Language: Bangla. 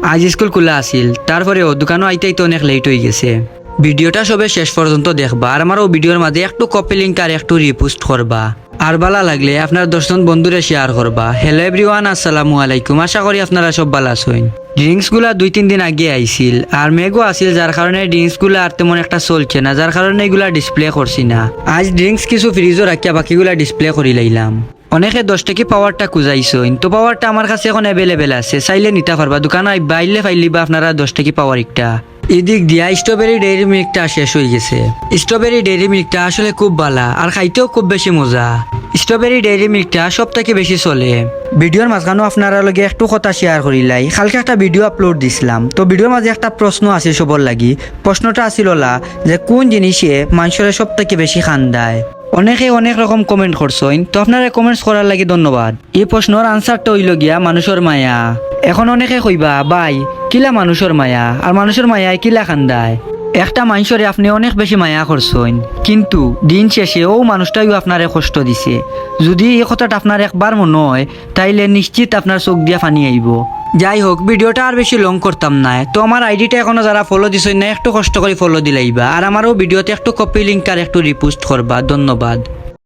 আজ স্কুল খোলা আছিল, তারপরেও দোকানও আইতে আইতে অনেক লেট হয়ে গেছে। ভিডিওটা সবে শেষ পর্যন্ত দেখবা আর আমারও ভিডিওর মাঝে একটু কপি লিঙ্ক আর একটু রিপোস্ট করবা। আর ভালো লাগলে আপনার 10 জন বন্ধুরে শেয়ার করবা। হ্যালো এভরিওয়ান, আসসালামু আলাইকুম। আশা করি আপনারা সব ভালো আছেন। ড্রিঙ্কসগুলা 2-3 দিন আগে আইছিল আর মেঘও আসিল, যার কারণে ড্রিঙ্কসগুলা আর তেমন একটা চলছে না, যার কারণে এগুলা ডিসপ্লে করছি না। আজ ড্রিঙ্কস কিছু ফ্রিজও রাখিয়া বাকিগুলা ডিসপ্লে করে লাইলাম। অনেকে 10 টাকি পাওয়ারটা খুঁজাইছেন, তো পাওয়ারটা আমার কাছে এখন অ্যাভেলেবেল আছে, চাইলে নিতে পারবা। দোকানে বাইলে ফাইলিবা আপনারা 10 টাকি পাওয়ার একটা। এদিক দিয়া স্ট্রবেরি ডেইরি মিল্কটা শেষ হয়ে গেছে। স্ট্রবেরি ডেইরি মিল্কটা আসলে খুব ভালো আর খাইতেও খুব বেশি মজা। স্ট্রবেরি ডেইরি মিল্কটা সব থেকে বেশি চলে। ভিডিওর মাঝখানেও আপনারা লগে একটু কথা শেয়ার করিলাই। কালকে একটা ভিডিও আপলোড দিছিলাম, তো ভিডিওর মাঝে একটা প্রশ্ন আছে সবর লাগি। প্রশ্নটা আছিল যে কোন জিনিসে মানুষের সব থেকে বেশি খান্দায়। অনেকে অনেক রকম কমেন্ট করছেন, তো আপনারা কমেন্টস করার লাগি ধন্যবাদ। এই প্রশ্নের আনসারটা হইল গিয়া মানুষের মায়া। এখন অনেকে কইবা ভাই কিলা মানুষের মায়া আর মানুষের মায়ায় কিলা খান্দায়। একটা মানুষরে আপনি অনেক বেশি মায়া করছেন, কিন্তু দিন শেষে ও মানুষটাইও আপনারে কষ্ট দিছে। যদি এই কথাটা আপনার একবার মনে হয়, তাইলে নিশ্চিত আপনার চোখ দিয়া ফানি আইব। যাই হোক, ভিডিওটা আর বেশি লং করতাম না। তো আমার আইডিটা এখনো যারা ফলো দিছেন না, একটু কষ্ট করে ফলো দিলাইবা আর আমারও ভিডিওতে একটু কপি লিঙ্ক আর একটু রিপোস্ট করবা। ধন্যবাদ।